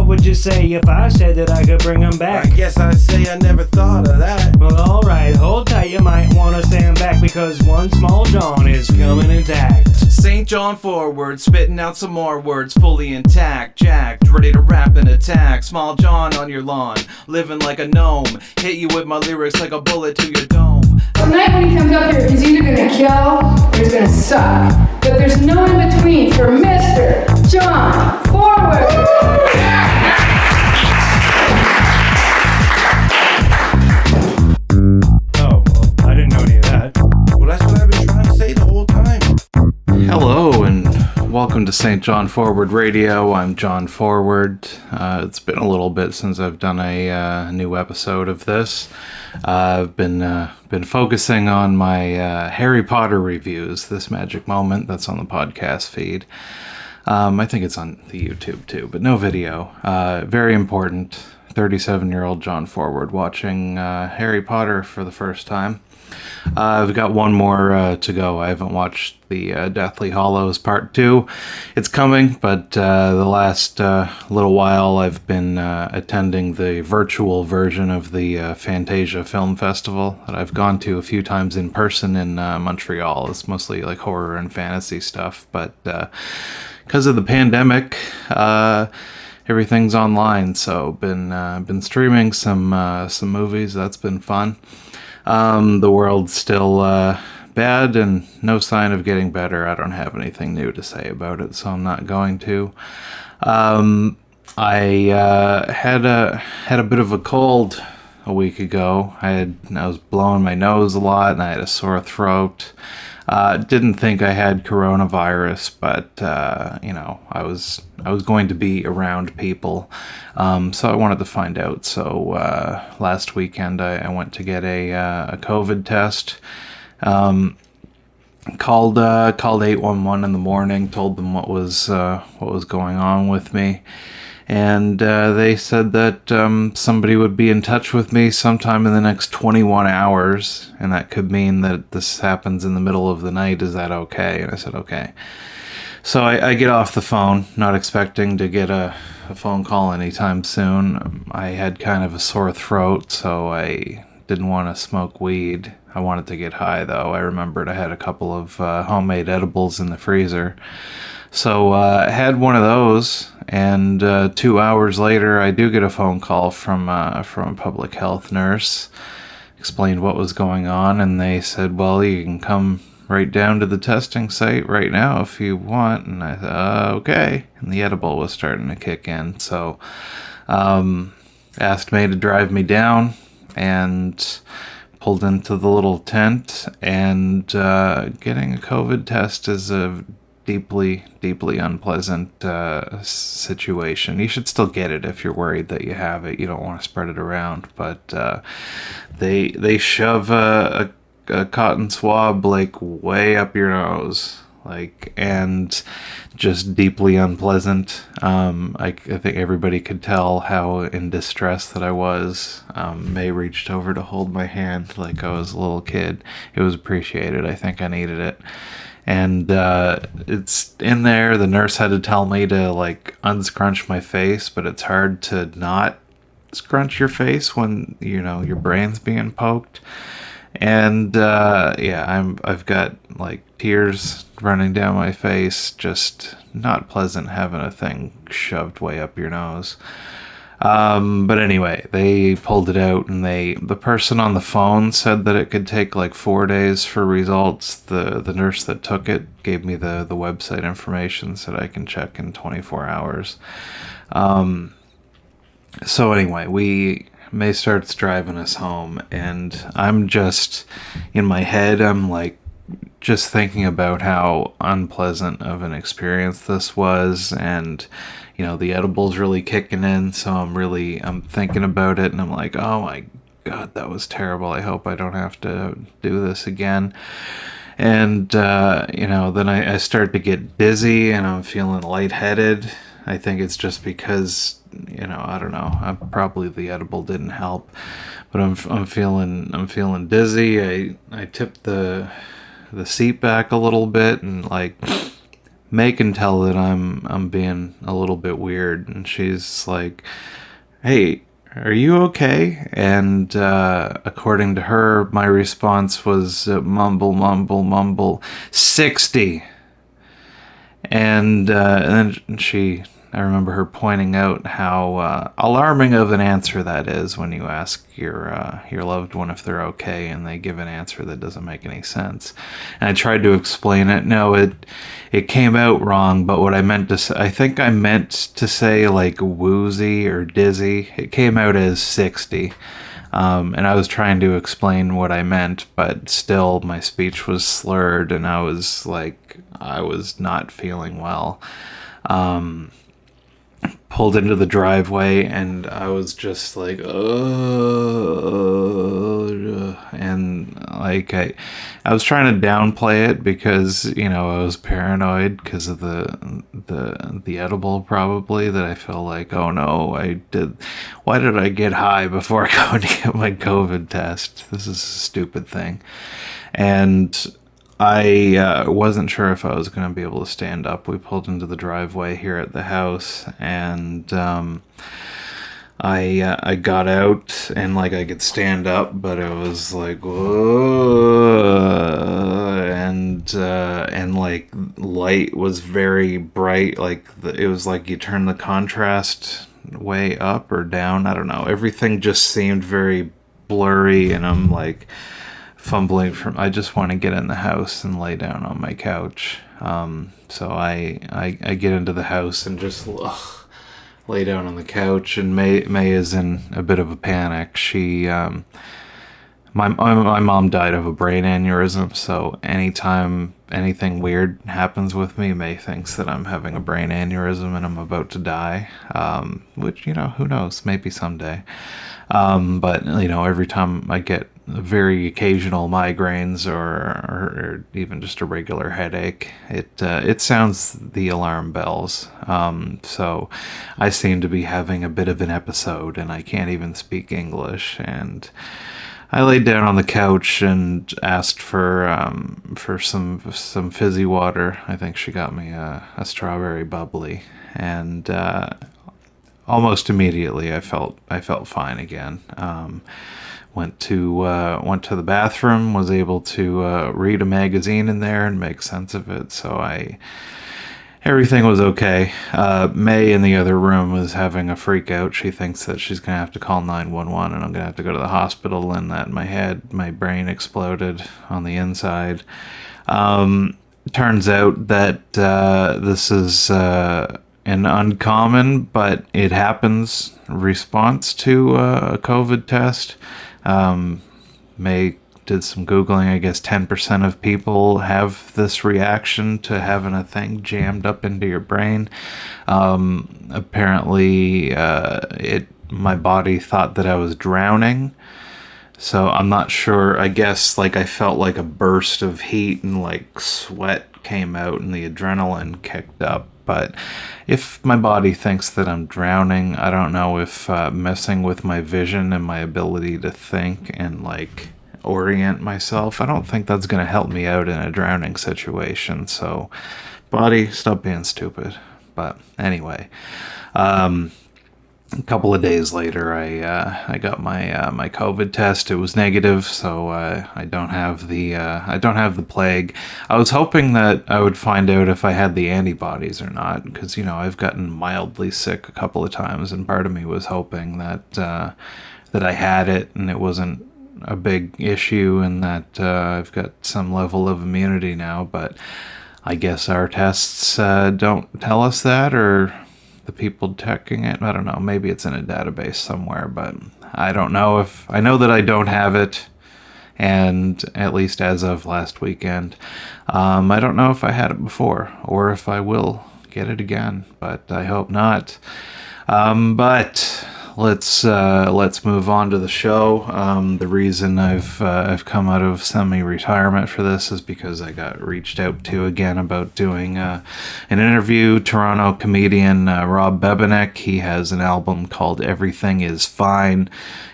would you say if I said that I could bring them back? I guess I'd say I never thought of that. Well, alright, hold tight, you might wanna stand back, because one small John is coming intact. St. John forward, spitting out some more words, fully intact, jacked, ready to rap and attack. Small John on your lawn, living like a gnome, hit you with my lyrics like a bullet to your dome. Tonight when he comes up here, he's either gonna kill or he's gonna suck. But there's no in between for Mr. John Forward. Oh, well, I didn't know any of that. Well, that's what I've been trying to say the whole time. Hello and welcome to St. John Forward Radio. I'm John Forward. It's been a little bit since I've done a new episode of this. I've been focusing on my Harry Potter reviews, This Magic Moment, that's on the podcast feed. I think it's on the YouTube too, but no video. Very important. 37-year-old John Forward watching Harry Potter for the first time. I've got one more to go. I haven't watched the Deathly Hallows Part 2. It's coming, but the last little while I've been attending the virtual version of the Fantasia Film Festival that I've gone to a few times in person in Montreal. It's mostly like horror and fantasy stuff, but because of the pandemic, everything's online, so been streaming some movies. That's been fun. The world's still bad and no sign of getting better. I don't have anything new to say about it, so I'm not going to. I had a bit of a cold a week ago. I was blowing my nose a lot and I had a sore throat. Didn't think I had coronavirus, but I was going to be around people, so I wanted to find out. So last weekend I went to get a COVID test. Called 811 in the morning, told them what was going on with me. And they said that somebody would be in touch with me sometime in the next 21 hours, and that could mean that this happens in the middle of the night. Is that okay? And I said, okay. So I get off the phone, not expecting to get a phone call anytime soon. I had kind of a sore throat, so I didn't want to smoke weed. I wanted to get high, though. I remembered I had a couple of homemade edibles in the freezer. So I had one of those, and 2 hours later, I do get a phone call from a public health nurse. Explained what was going on, and they said, well, you can come right down to the testing site right now if you want. And I thought, okay. And the edible was starting to kick in, so asked me to drive me down, and pulled into the little tent. And getting a COVID test is a deeply unpleasant situation. You should still get it if you're worried that you have it. You don't want to spread it around, but they shove a cotton swab like way up your nose, and just deeply unpleasant. I think everybody could tell how in distress that I was. May reached over to hold my hand like I was a little kid. It was appreciated. I think I needed it. And it's in there. The nurse had to tell me to unscrunch my face, but it's hard to not scrunch your face when your brain's being poked. And I've got tears running down my face. Just not pleasant having a thing shoved way up your nose. But anyway, they pulled it out, and the person on the phone said that it could take 4 days for results. The nurse that took it gave me the website information, said I can check in 24 hours. So anyway, May starts driving us home, and I'm just, in my head, I'm just thinking about how unpleasant of an experience this was, and the edible's really kicking in, so I'm thinking about it, and I'm like, oh my god, that was terrible. I hope I don't have to do this again. And then I start to get dizzy, and I'm feeling lightheaded. I think it's just because I don't know. Probably the edible didn't help, but I'm feeling dizzy. I tipped the seat back a little bit, and May can tell that I'm being a little bit weird, and she's like, "Hey, are you okay?" And according to her, my response was mumble, mumble, mumble, 60. And then I remember her pointing out how alarming of an answer that is when you ask your loved one if they're okay, and they give an answer that doesn't make any sense. And I tried to explain it. No, it came out wrong. But what I meant to say, I think I meant to say like woozy or dizzy. It came out as 60. And I was trying to explain what I meant, but still my speech was slurred, and I was not feeling well. Pulled into the driveway, and I was just like, and like I was trying to downplay it because, you know, I was paranoid because of the edible, probably, that I felt like, oh no, why did I get high before going to get my COVID test? This is a stupid thing. And I wasn't sure if I was going to be able to stand up. We pulled into the driveway here at the house, and I got out, and like I could stand up, but it was like whoa, and like light was very bright. Like it was like you turn the contrast way up or down. I don't know. Everything just seemed very blurry, and I'm like fumbling I just want to get in the house and lay down on my couch. So I get into the house and just lay down on the couch, and May is in a bit of a panic. My mom died of a brain aneurysm, so anytime anything weird happens with me, May thinks that I'm having a brain aneurysm and I'm about to die, which, you know, who knows, maybe someday. But, you know, every time I get very occasional migraines or even just a regular headache, it sounds the alarm bells. So I seem to be having a bit of an episode, and I can't even speak English. And I laid down on the couch and asked for some fizzy water. I think she got me a strawberry bubbly, and almost immediately I felt fine again. Went to the bathroom, was able to read a magazine in there and make sense of it. So everything was okay. May in the other room was having a freak out. She thinks that she's gonna have to call 911, and I'm gonna have to go to the hospital, and that my brain exploded on the inside. Turns out that this is an uncommon, but it happens, response to a COVID test. May did some Googling. I guess 10% of people have this reaction to having a thing jammed up into your brain. Apparently, my body thought that I was drowning. So I'm not sure. I guess like I felt like a burst of heat, and like sweat came out, and the adrenaline kicked up. But if my body thinks that I'm drowning, I don't know if messing with my vision and my ability to think and like orient myself, I don't think that's going to help me out in a drowning situation. So body, stop being stupid. But anyway, a couple of days later, I got my COVID test. It was negative, so I don't have the plague. I was hoping that I would find out if I had the antibodies or not, because, you know, I've gotten mildly sick a couple of times, and part of me was hoping that I had it and it wasn't a big issue, and that I've got some level of immunity now. But I guess our tests don't tell us that, or the people checking it, I don't know, maybe it's in a database somewhere, but I don't know I know that I don't have it, and at least as of last weekend, I don't know if I had it before, or if I will get it again, but I hope not. But let's move on to the show. The reason I've come out of semi-retirement for this is because I got reached out to again about doing an interview. Toronto comedian Rob Bebenek, he has an album called Everything Is Fine.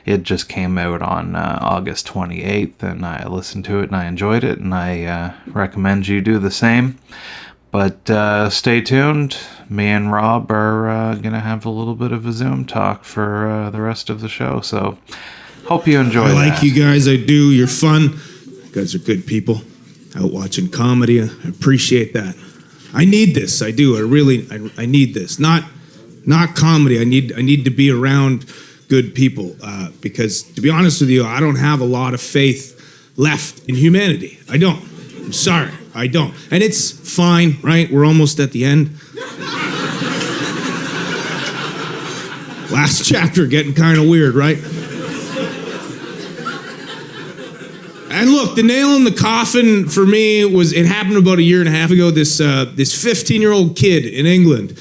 It just came out on August 28th, and I listened to it and I enjoyed it, and I recommend you do the same. But stay tuned. Me and Rob are going to have a little bit of a Zoom talk for the rest of the show. So hope you enjoy I like that. you guys. I do. You're fun. You guys are good people. Out watching comedy. I appreciate that. I need this. I do. I need this. Not comedy. I need to be around good people because, to be honest with you, I don't have a lot of faith left in humanity. I don't. I'm sorry. I don't. And it's fine, right? We're almost at the end. Last chapter getting kind of weird, right? And look, the nail in the coffin for me was, it happened about a year and a half ago. This 15-year-old kid in England,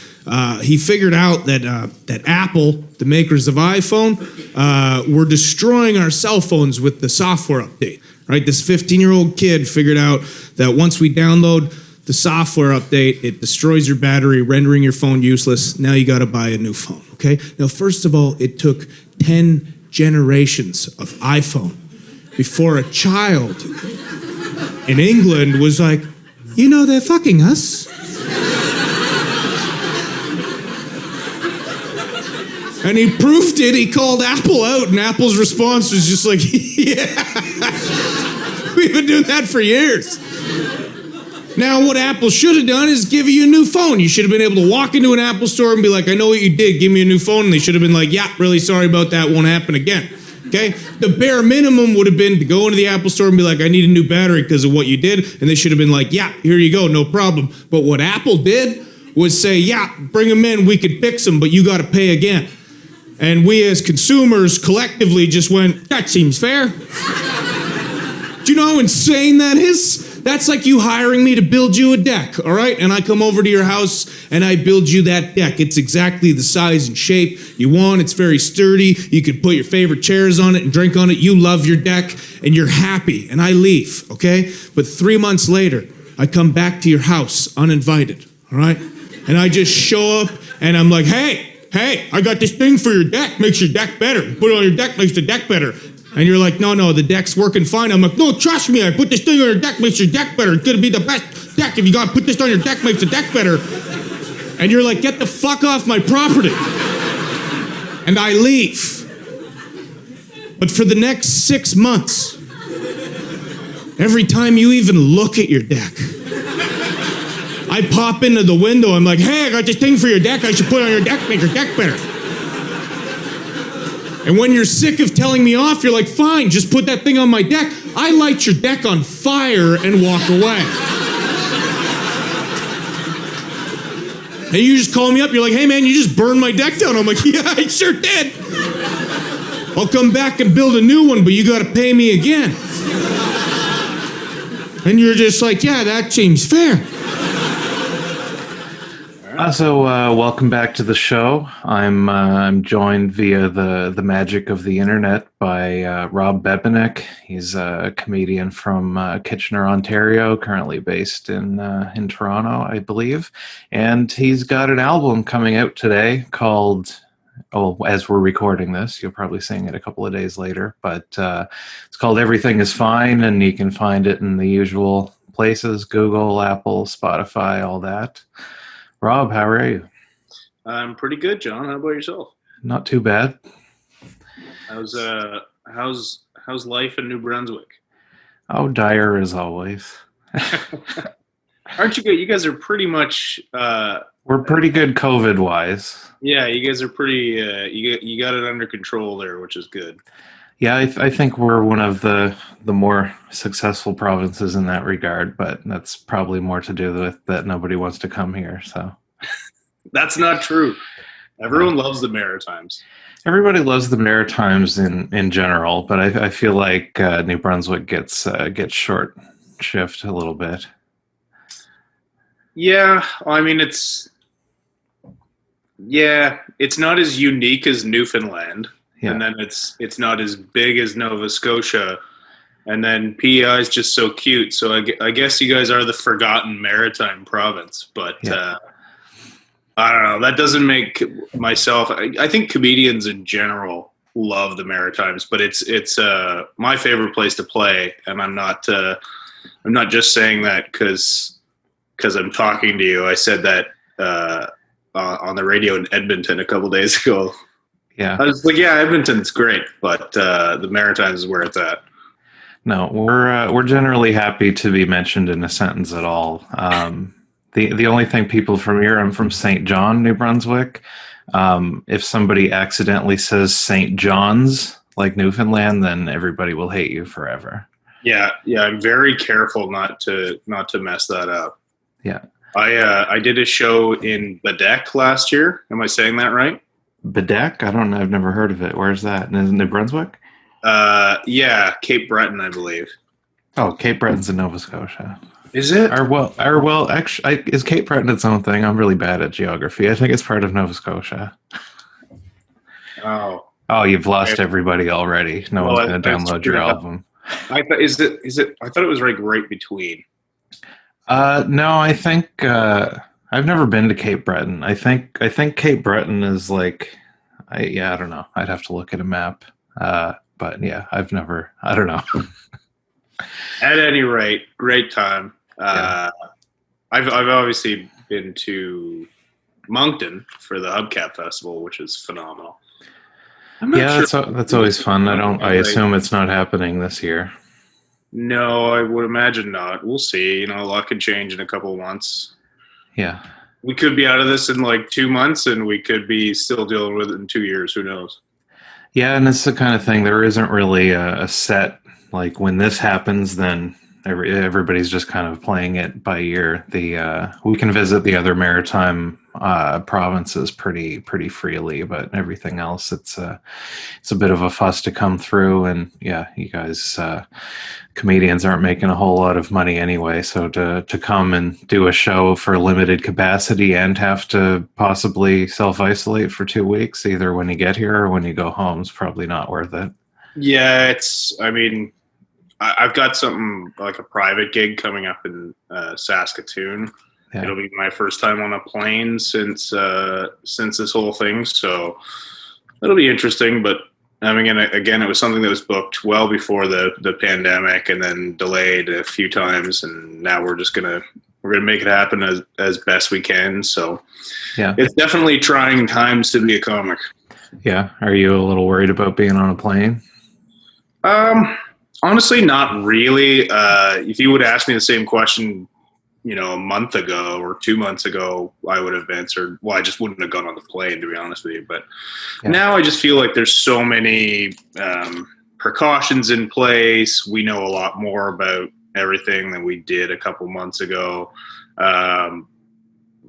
he figured out that Apple, the makers of iPhone, were destroying our cell phones with the software update. Right? This 15-year-old kid figured out that once we download the software update, it destroys your battery, rendering your phone useless. Now you got to buy a new phone. Okay? Now, first of all, it took 10 generations of iPhone before a child in England was like, they're fucking us. And he proved it. He called Apple out, and Apple's response was just like, yeah, we've been doing that for years. Now, what Apple should have done is give you a new phone. You should have been able to walk into an Apple store and be like, I know what you did, give me a new phone. And they should have been like, yeah, really sorry about that, won't happen again. Okay? The bare minimum would have been to go into the Apple store and be like, I need a new battery because of what you did. And they should have been like, yeah, here you go, no problem. But what Apple did was say, yeah, bring them in, we could fix them, but you got to pay again. And we as consumers collectively just went, that seems fair. Do you know how insane that is? That's like you hiring me to build you a deck, all right? And I come over to your house and I build you that deck. It's exactly the size and shape you want. It's very sturdy. You can put your favorite chairs on it and drink on it. You love your deck and you're happy. And I leave, okay? But 3 months later, I come back to your house uninvited, all right? And I just show up and I'm like, hey, I got this thing for your deck. Makes your deck better. Put it on your deck, makes the deck better. And you're like, no, the deck's working fine. I'm like, no, trust me. I put this thing on your deck, makes your deck better. It's going to be the best deck. If you got to put this on your deck, makes the deck better. And you're like, get the fuck off my property. And I leave. But for the next 6 months, every time you even look at your deck, I pop into the window. I'm like, hey, I got this thing for your deck. I should put it on your deck, make your deck better. And when you're sick of telling me off, you're like, fine, just put that thing on my deck. I light your deck on fire and walk away. And you just call me up, you're like, hey man, you just burned my deck down. I'm like, yeah, I sure did. I'll come back and build a new one, but you gotta pay me again. And you're just like, yeah, that seems fair. So welcome back to the show. I'm joined via the magic of the internet by Rob Bebenek. He's a comedian from Kitchener, Ontario, currently based in Toronto, I believe. And he's got an album coming out today called, as we're recording this, you'll probably sing it a couple of days later, but it's called Everything Is Fine, and you can find it in the usual places, Google, Apple, Spotify, all that. Rob, how are you? I'm pretty good, John. How about yourself? Not too bad. How's life in New Brunswick? Oh, dire as always. Aren't you good? You guys are pretty much. We're pretty good COVID-wise. Yeah, you guys are pretty. You got it under control there, which is good. Yeah, I think we're one of the more successful provinces in that regard, but that's probably more to do with that nobody wants to come here. So that's not true. Everyone loves the Maritimes. Everybody loves the Maritimes in general, but I feel like New Brunswick gets short shift a little bit. Yeah, I mean it's not as unique as Newfoundland. Yeah. And then it's not as big as Nova Scotia, and then PEI is just so cute. So I guess you guys are the forgotten maritime province, but yeah. I don't know. That doesn't make myself. I think comedians in general love the Maritimes, but it's my favorite place to play, and I'm not just saying that because because I'm talking to you. I said that on the radio in Edmonton a couple days ago. Yeah. I was like, yeah, Edmonton's great, but the Maritimes is where it's at. No, we're generally happy to be mentioned in a sentence at all. The only thing people from here, I'm from St. John, New Brunswick. If somebody accidentally says St. John's, like Newfoundland, then everybody will hate you forever. Yeah, I'm very careful not to mess that up. Yeah. I did a show in Bebenek last year. Am I saying that right? Bebenek? I don't know. I've never heard of it. Where's that? In New Brunswick? Yeah, Cape Breton, I believe. Oh, Cape Breton's in Nova Scotia. Is it? Actually, is Cape Breton its own thing? I'm really bad at geography. I think it's part of Nova Scotia. Oh, you've lost everybody already. No one's going to download your album. I thought I thought it was like right between. No, I think I've never been to Cape Breton. I think Cape Breton is like, I don't know. I'd have to look at a map. But yeah, I don't know. At any rate, great time. Yeah. I've obviously been to Moncton for the Hubcap Festival, which is phenomenal. That's always fun. I assume it's not happening this year. No, I would imagine not. We'll see. A lot could change in a couple of months. Yeah. We could be out of this in like 2 months, and we could be still dealing with it in 2 years. Who knows? Yeah, and it's the kind of thing, there isn't really a set, like when this happens, then everybody's just kind of playing it by ear. We can visit the other maritime provinces pretty freely, but everything else, it's a bit of a fuss to come through. And yeah, you guys, comedians aren't making a whole lot of money anyway, so to come and do a show for limited capacity and have to possibly self-isolate for 2 weeks, either when you get here or when you go home, is probably not worth it. Yeah, I've got something like a private gig coming up in Saskatoon. Yeah. It'll be my first time on a plane since this whole thing, so it'll be interesting. But again, it was something that was booked well before the pandemic, and then delayed a few times, and now we're gonna make it happen as best we can. So yeah, it's definitely trying times to be a comic. Yeah, are you a little worried about being on a plane? Honestly, not really. If you would ask me the same question, a month ago or 2 months ago, I would have answered, well, I just wouldn't have gone on the plane, to be honest with you. But now I just feel like there's so many precautions in place. We know a lot more about everything than we did a couple months ago. I'm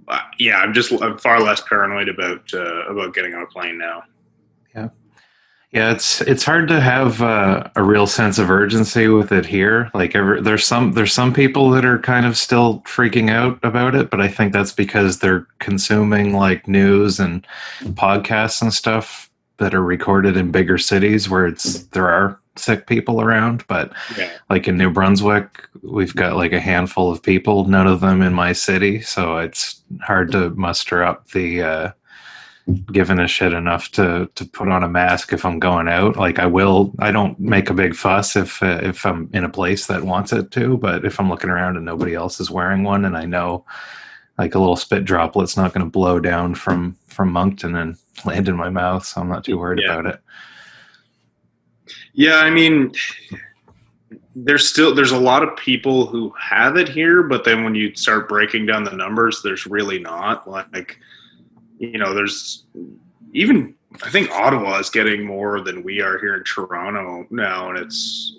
far less paranoid about getting on a plane now. Yeah, it's hard to have a real sense of urgency with it here. Like there's some people that are kind of still freaking out about it, but I think that's because they're consuming like news and podcasts and stuff that are recorded in bigger cities where there are sick people around. But like in New Brunswick, we've got like a handful of people, none of them in my city, so it's hard to muster up the given a shit enough to put on a mask if I'm going out. Like I don't make a big fuss if I'm in a place that wants it to, but if I'm looking around and nobody else is wearing one, and I know like a little spit droplet's not going to blow down from Moncton and land in my mouth, so I'm not too worried about it. Yeah, there's a lot of people who have it here, but then when you start breaking down the numbers, there's really not. Like, there's even, I think Ottawa is getting more than we are here in Toronto now, and it's,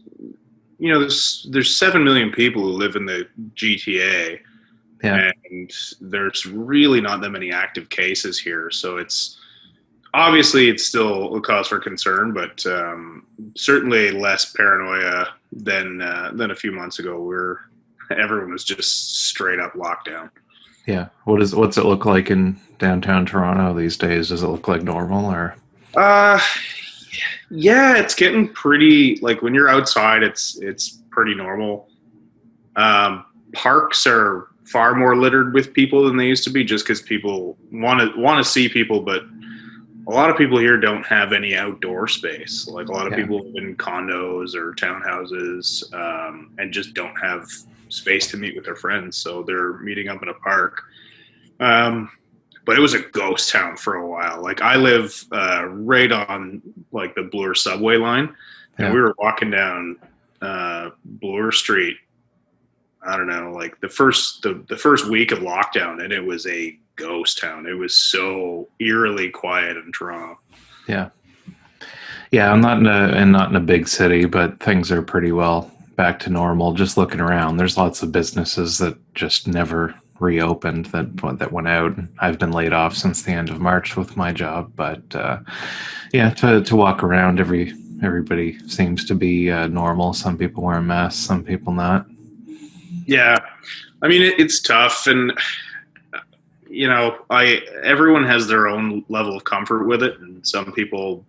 there's 7 million people who live in the GTA, and there's really not that many active cases here, so it's still a cause for concern, but certainly less paranoia than a few months ago, where everyone was just straight up lockdown. Yeah. What's it look like in downtown Toronto these days? Does it look like normal or? Yeah, it's getting pretty, like when you're outside, it's pretty normal. Parks are far more littered with people than they used to be, just because people want to see people, but a lot of people here don't have any outdoor space. Like a lot of people live in condos or townhouses, and just don't have space to meet with their friends, so they're meeting up in a park. But it was a ghost town for a while. Like, I live right on like the Bloor subway line, and we were walking down Bloor Street. I don't know, like the first week of lockdown, and it was a ghost town. It was so eerily quiet in Toronto. Yeah. Yeah, I'm not in a big city, but things are pretty well back to normal. Just looking around, there's lots of businesses that just never reopened that went out. I've been laid off since the end of March with my job, but yeah, to walk around, everybody seems to be normal. Some people wearing masks, some people not. Yeah, I mean it's tough, and everyone has their own level of comfort with it, and some people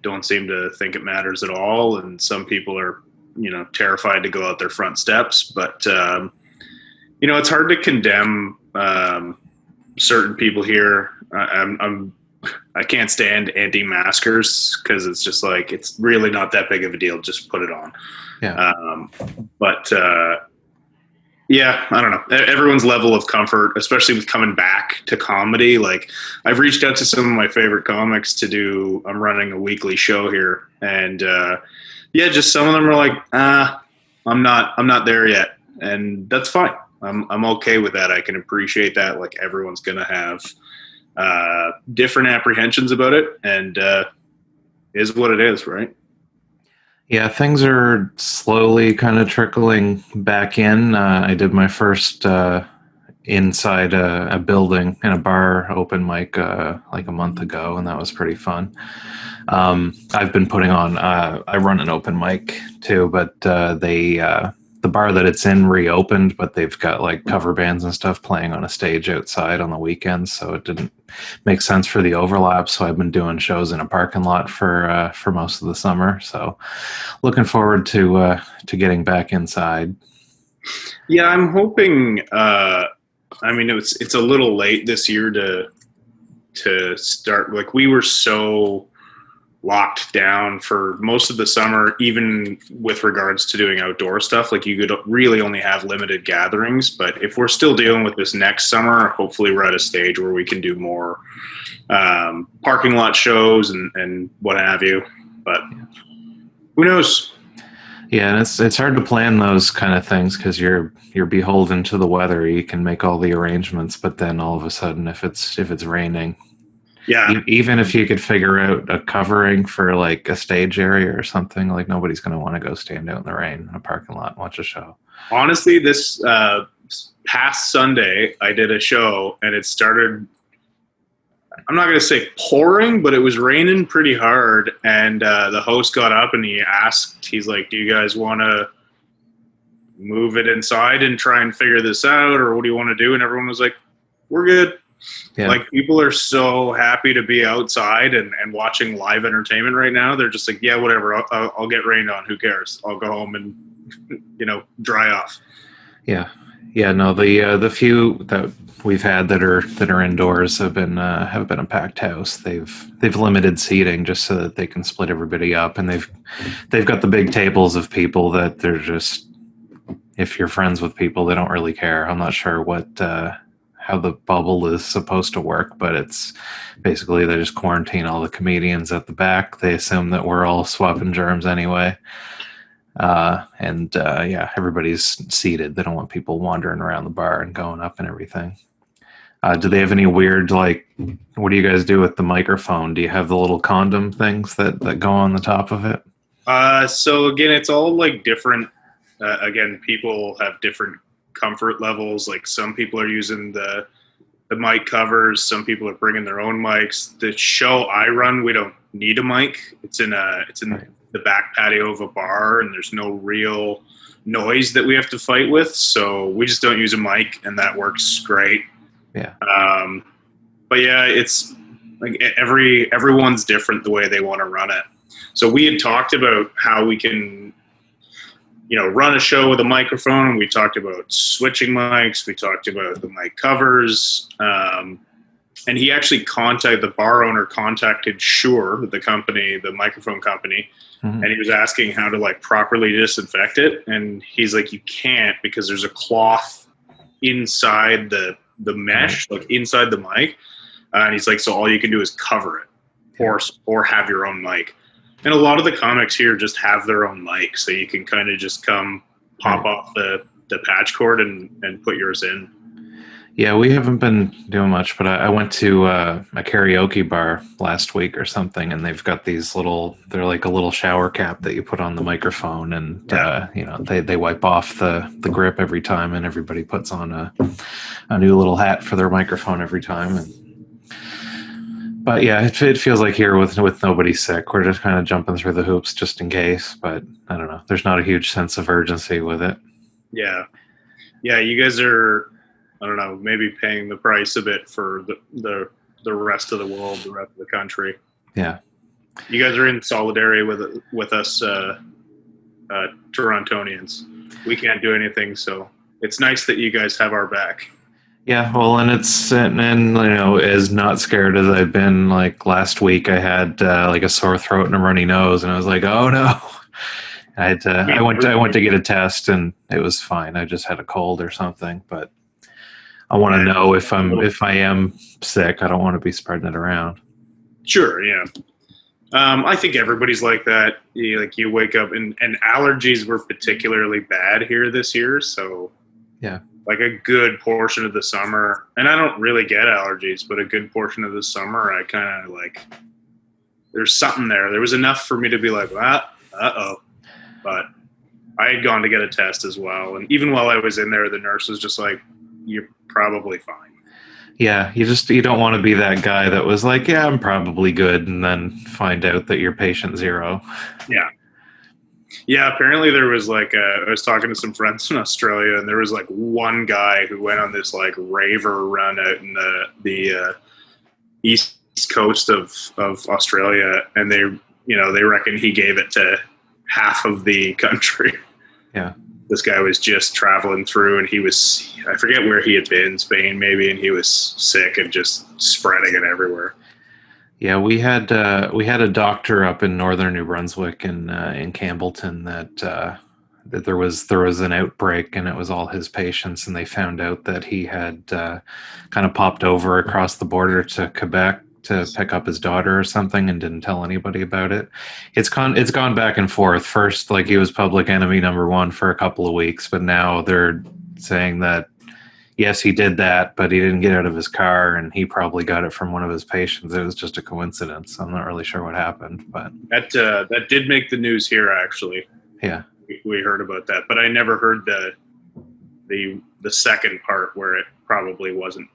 don't seem to think it matters at all, and some people are terrified to go out their front steps. But it's hard to condemn certain people here. I can't stand anti-maskers because it's just like, it's really not that big of a deal. Just put it on. Yeah. Yeah, I don't know. Everyone's level of comfort, especially with coming back to comedy. Like, I've reached out to some of my favorite comics I'm running a weekly show here, and just some of them are like, I'm not there yet, and that's fine. I'm okay with that. I can appreciate that. Like, everyone's gonna have different apprehensions about it, and is what it is, right? Yeah, things are slowly kind of trickling back in. I did my first inside a building in a bar open mic like a month ago, and that was pretty fun. I've been putting on, I run an open mic too, but the bar that it's in reopened, but they've got like cover bands and stuff playing on a stage outside on the weekends, so it didn't make sense for the overlap. So I've been doing shows in a parking lot for most of the summer. So looking forward to getting back inside. Yeah, I'm hoping. I mean, it's a little late this year to start. Like, we were so locked down for most of the summer, even with regards to doing outdoor stuff. Like, you could really only have limited gatherings. But if we're still dealing with this next summer, hopefully we're at a stage where we can do more parking lot shows and what have you. But who knows? Yeah, and it's hard to plan those kind of things because you're beholden to the weather. You can make all the arrangements, but then all of a sudden, if it's raining, yeah, even if you could figure out a covering for like a stage area or something, like, nobody's going to want to go stand out in the rain in a parking lot and watch a show. Honestly, this past Sunday, I did a show, and it started, I'm not going to say pouring, but it was raining pretty hard. And the host got up and he's like, do you guys want to move it inside and try and figure this out? Or what do you want to do? And everyone was like, we're good. Yeah. Like, people are so happy to be outside and watching live entertainment right now. They're just like, yeah, whatever. I'll get rained on. Who cares? I'll go home and, dry off. Yeah. Yeah. No, the few that we've had that are indoors have been a packed house. They've limited seating just so that they can split everybody up, and they've got the big tables of people that they're just, if you're friends with people, they don't really care. I'm not sure how the bubble is supposed to work, but it's basically they just quarantine all the comedians at the back. They assume that we're all swapping germs anyway. Everybody's seated. They don't want people wandering around the bar and going up and everything. Do they have any weird, like, what do you guys do with the microphone? Do you have the little condom things that go on the top of it? So again, it's all like different. Again, people have different comfort levels. Like, some people are using the mic covers. Some people are bringing their own mics. The show I run, we don't need a mic. It's in the back patio of a bar, and there's no real noise that we have to fight with. So we just don't use a mic, and that works great. Yeah. But yeah, it's like everyone's different the way they want to run it. So we had talked about how we can, run a show with a microphone, and we talked about switching mics. We talked about the mic covers. and he actually the bar owner contacted Shure, the company, the microphone company, and he was asking how to like properly disinfect it. And he's like, you can't, because there's a cloth inside the mesh, like inside the mic. And he's like, so all you can do is cover it or have your own mic. And a lot of the comics here just have their own mic. So you can kind of just come pop off the patch cord and put yours in. Yeah, we haven't been doing much, but I went to a karaoke bar last week or something, and they've got they're like a little shower cap that you put on the microphone, and they wipe off the grip every time, and everybody puts on a new little hat for their microphone every time. But yeah, it feels like here with nobody sick, we're just kind of jumping through the hoops just in case. But I don't know, there's not a huge sense of urgency with it. Yeah, you guys are, I don't know, maybe paying the price a bit for the rest of the world, the rest of the country. Yeah. You guys are in solidarity with us Torontonians. We can't do anything, so it's nice that you guys have our back. Yeah, well, and as not scared as I've been, like last week I had like a sore throat and a runny nose, and I was like, oh no. I went to get a test, and it was fine. I just had a cold or something, but I want to know if I am sick. I don't want to be spreading it around. Sure, yeah. I think everybody's like that. You wake up, and allergies were particularly bad here this year. So yeah, like a good portion of the summer, and I don't really get allergies, but a good portion of the summer, I kind of like, there's something there. There was enough for me to be like, uh-oh. But I had gone to get a test as well. And even while I was in there, the nurse was just like, you're probably fine. Yeah, you don't want to be that guy that was like, yeah, I'm probably good, and then find out that you're patient zero. Yeah, apparently there was like, I was talking to some friends in Australia, and there was like one guy who went on this like raver run out in the east coast of Australia, and they reckon he gave it to half of the country. Yeah. This guy was just traveling through, and I forget where he had been, Spain maybe, and he was sick and just spreading it everywhere. Yeah, we had a doctor up in northern New Brunswick in Campbellton that there was an outbreak, and it was all his patients, and they found out that he had kind of popped over across the border to Quebec to pick up his daughter or something, and didn't tell anybody about it. It's gone back and forth. First, like, he was public enemy number one for a couple of weeks, but now they're saying that yes, he did that, but he didn't get out of his car, and he probably got it from one of his patients. It was just a coincidence. I'm not really sure what happened, but that did make the news here, actually. Yeah, we heard about that, but I never heard the second part where it probably wasn't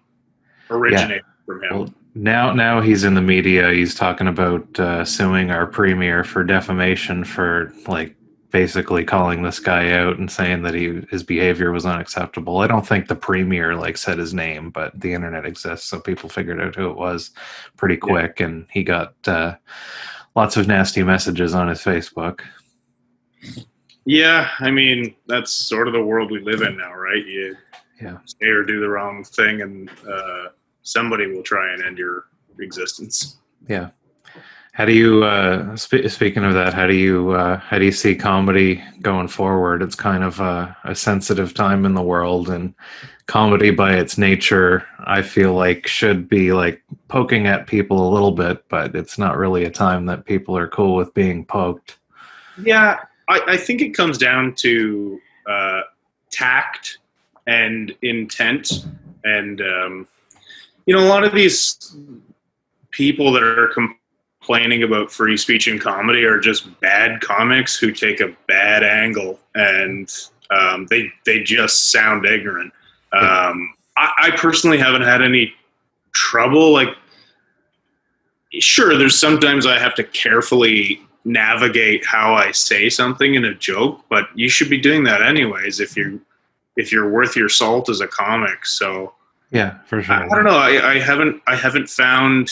originated from him. Well, now he's in the media. He's talking about suing our premier for defamation for like basically calling this guy out and saying that his behavior was unacceptable. I don't think the premier like said his name, but the internet exists, so people figured out who it was pretty quick, and he got lots of nasty messages on his Facebook. Yeah, I mean, that's sort of the world we live in now, right? You say or do the wrong thing, and somebody will try and end your existence. Yeah. How do you speaking of that, how do you see comedy going forward? It's kind of a sensitive time in the world, and comedy by its nature, I feel like, should be like poking at people a little bit, but it's not really a time that people are cool with being poked. Yeah, I think it comes down to tact and intent, and a lot of these people that are complaining about free speech and comedy are just bad comics who take a bad angle, and they just sound ignorant. I personally haven't had any trouble. Like, sure, there's sometimes I have to carefully navigate how I say something in a joke, but you should be doing that anyways if you're worth your salt as a comic. So yeah, for sure. I don't know. I haven't found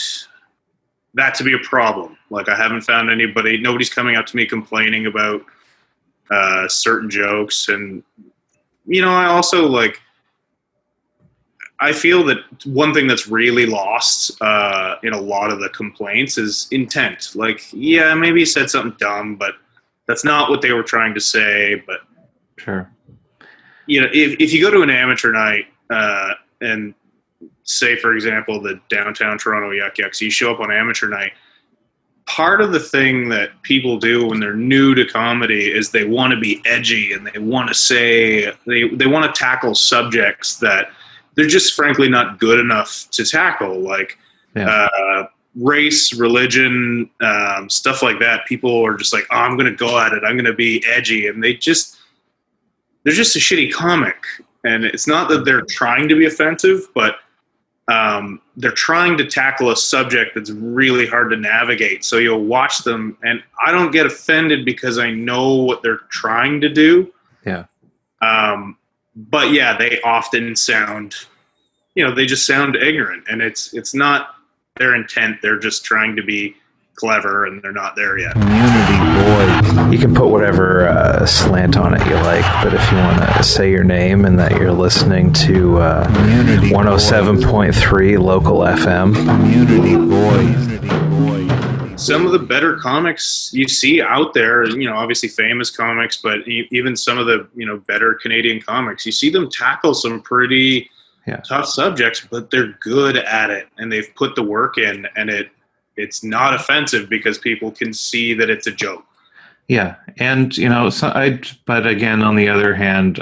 that to be a problem. Like, I haven't found nobody's coming up to me complaining about certain jokes. And, I also, like, I feel that one thing that's really lost in a lot of the complaints is intent. Like, yeah, maybe he said something dumb, but that's not what they were trying to say. But Sure. you know, if you go to an amateur night and say, for example, the downtown Toronto Yuck Yucks, you show up on amateur night. Part of the thing that people do when they're new to comedy is they want to be edgy and they want to say they want to tackle subjects that they're just frankly not good enough to tackle, like race, religion, stuff like that. People are just like, oh, I'm going to go at it. I'm going to be edgy. And they're just a shitty comic. And it's not that they're trying to be offensive, but they're trying to tackle a subject that's really hard to navigate. So you'll watch them, and I don't get offended because I know what they're trying to do. Yeah. But yeah, they often sound, they just sound ignorant, and it's not their intent. They're just trying to be clever, and they're not there yet. Community boy. You can put whatever slant on it you like, but if you want to say your name and that you're listening to 107.3 local FM. Community boy. Some of the better comics you see out there, obviously famous comics, but even some of the, better Canadian comics, you see them tackle some pretty tough subjects, but they're good at it, and they've put the work in, and it's not offensive because people can see that it's a joke. Yeah, and but again, on the other hand,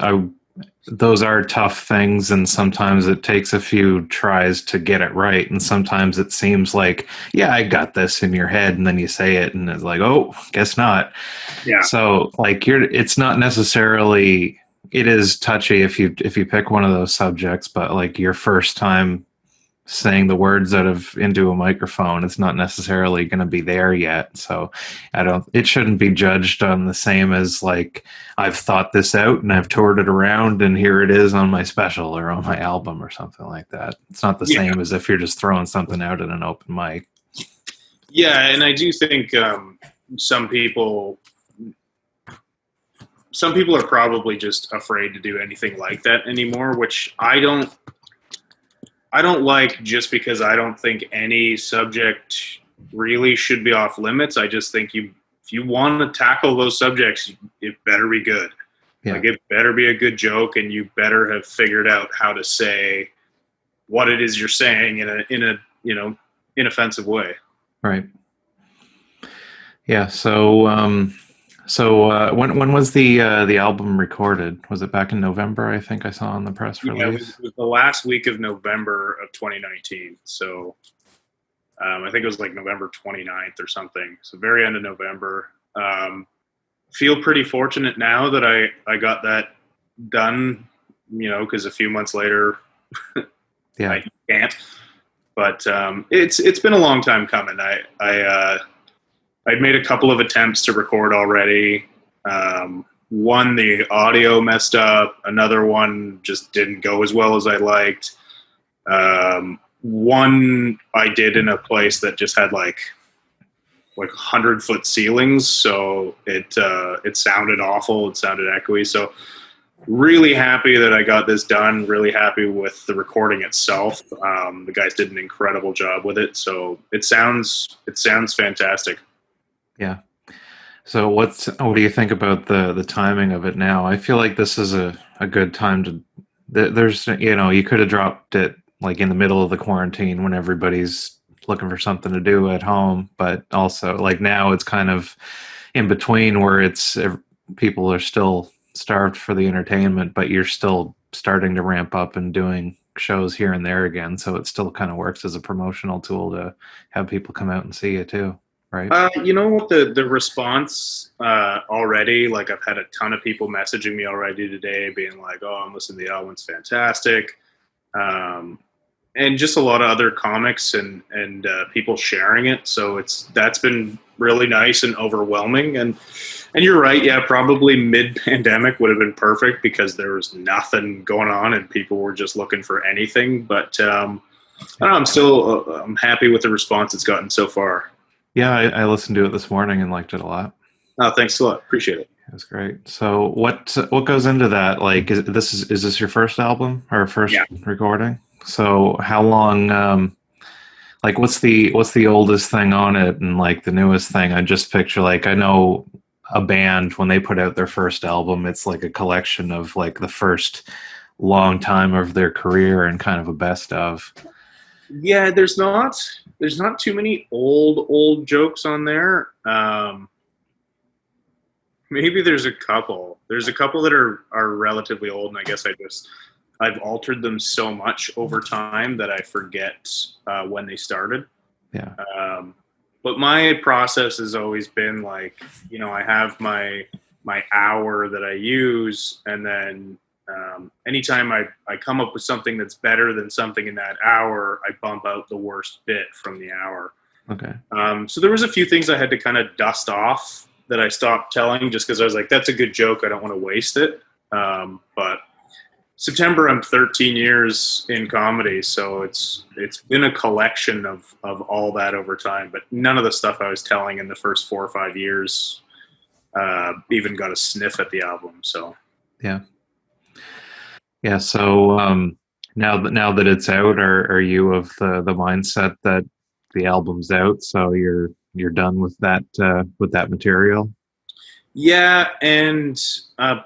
those are tough things, and sometimes it takes a few tries to get it right, and sometimes it seems like, yeah, I got this in your head, and then you say it, and it's like, oh, guess not. Yeah. So like it's not necessarily. It is touchy if you pick one of those subjects, but like your first time saying the words into a microphone, it's not necessarily going to be there yet. So it shouldn't be judged on the same as like, I've thought this out and I've toured it around and here it is on my special or on my album or something like that. It's not the same as if you're just throwing something out at an open mic. Yeah. And I do think some people are probably just afraid to do anything like that anymore, which I don't like, just because I don't think any subject really should be off limits. I just think if you want to tackle those subjects, it better be good. Yeah. Like, it better be a good joke, and you better have figured out how to say what it is you're saying in a inoffensive way. Right. Yeah. So when was the album recorded? Was it back in November? I think I saw on the press release. Yeah, it was the last week of November of 2019. So I think it was like November 29th or something. So very end of November. Feel pretty fortunate now that I got that done, because a few months later, I can't. But it's been a long time coming. I'd made a couple of attempts to record already. One, the audio messed up. Another one just didn't go as well as I liked. One I did in a place that just had like 100-foot ceilings, so it sounded awful. It sounded echoey. So really happy that I got this done. Really happy with the recording itself. The guys did an incredible job with it. So it sounds fantastic. Yeah. So what do you think about the timing of it now? I feel like this is a good time to. There's you could have dropped it like in the middle of the quarantine when everybody's looking for something to do at home, but also like now it's kind of in between where people are still starved for the entertainment, but you're still starting to ramp up and doing shows here and there again. So it still kind of works as a promotional tool to have people come out and see you too. Right. The response already, like I've had a ton of people messaging me already today being like, oh, I'm listening to the album, it's fantastic. And just a lot of other comics and people sharing it. So that's been really nice and overwhelming. And you're right. Yeah, probably mid-pandemic would have been perfect because there was nothing going on and people were just looking for anything. But I'm happy with the response it's gotten so far. Yeah, I listened to it this morning and liked it a lot. Oh, thanks a lot. Appreciate it. That's great. So what goes into that? Like, is this your first album or first recording? So how long? Like, what's the oldest thing on it, and like the newest thing? I just picture, like, I know a band when they put out their first album, it's like a collection of like the first long time of their career and kind of a best of. Yeah, there's not too many old jokes on there. Maybe there's a couple. There's a couple that are relatively old, and I guess I've altered them so much over time that I forget when they started. Yeah. But my process has always been like, I have my hour that I use, and then anytime I come up with something that's better than something in that hour, I bump out the worst bit from the hour. Okay. So there was a few things I had to kind of dust off that I stopped telling just because I was like, that's a good joke. I don't want to waste it. But September, I'm 13 years in comedy, so it's been a collection of all that over time. But none of the stuff I was telling in the first 4 or 5 years even got a sniff at the album. So Yeah. Yeah. So now that it's out, are you of the mindset that the album's out, so you're done with that material? yeah, and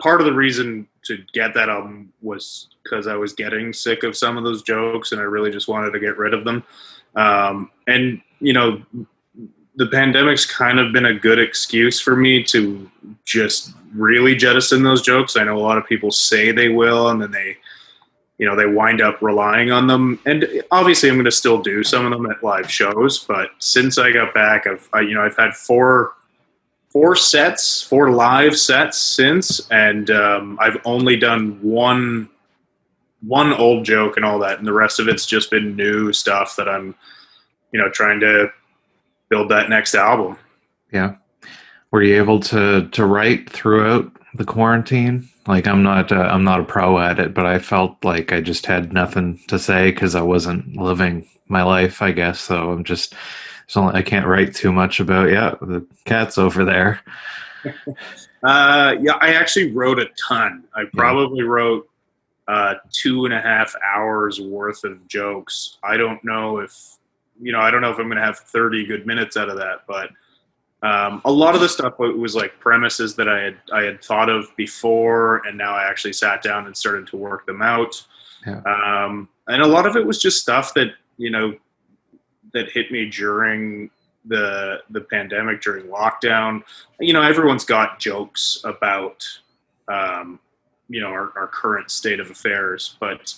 part of the reason to get that album was because I was getting sick of some of those jokes, and I really just wanted to get rid of them. And the pandemic's kind of been a good excuse for me to just really jettison those jokes. I know a lot of people say they will, and then they wind up relying on them. And obviously, I'm going to still do some of them at live shows. But since I got back, I've had four live sets since, and I've only done one old joke and all that, and the rest of it's just been new stuff that I'm trying to build that next album. Yeah. Were you able to write throughout the quarantine? Like, I'm not a pro at it, but I felt like I just had nothing to say because I wasn't living my life, I guess. So I can't write too much about the cat's over there. Yeah, I actually wrote a ton. I probably wrote 2.5 hours worth of jokes. I don't know if I'm going to have 30 good minutes out of that, but a lot of the stuff was like premises that I had thought of before, and now I actually sat down and started to work them out. Yeah. And a lot of it was just stuff that that hit me during the pandemic, during lockdown. Everyone's got jokes about our current state of affairs, but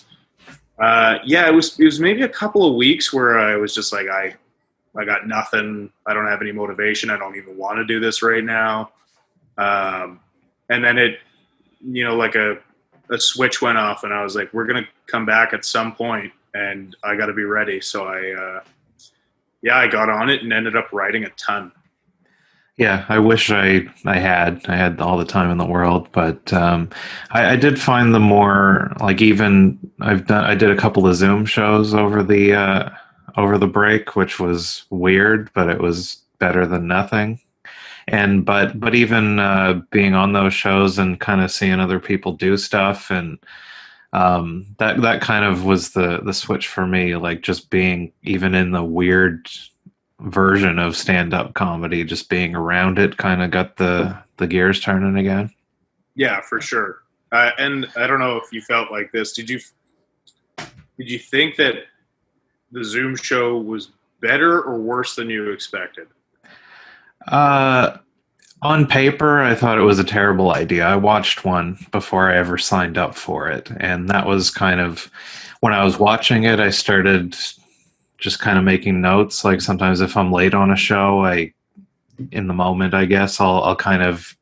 it was maybe a couple of weeks where I was just like, I got nothing. I don't have any motivation. I don't even want to do this right now. And then it, like a switch went off, and I was like, we're going to come back at some point, and I got to be ready. So I got on it and ended up writing a ton. Yeah, I wish I had all the time in the world, but I did find the more, like, even I did a couple of Zoom shows over the break, which was weird, but it was better than nothing. And but even being on those shows and kind of seeing other people do stuff, and that kind of was the switch for me, like just being even in the weird version of stand-up comedy, just being around it kind of got the gears turning again. Yeah, for sure. And I don't know if you felt like this. Did you think that the Zoom show was better or worse than you expected? On paper, I thought it was a terrible idea. I watched one before I ever signed up for it, and that was kind of when I was watching it, I started just kind of making notes. Like, sometimes if I'm late on a show, in the moment, I guess I'll kind of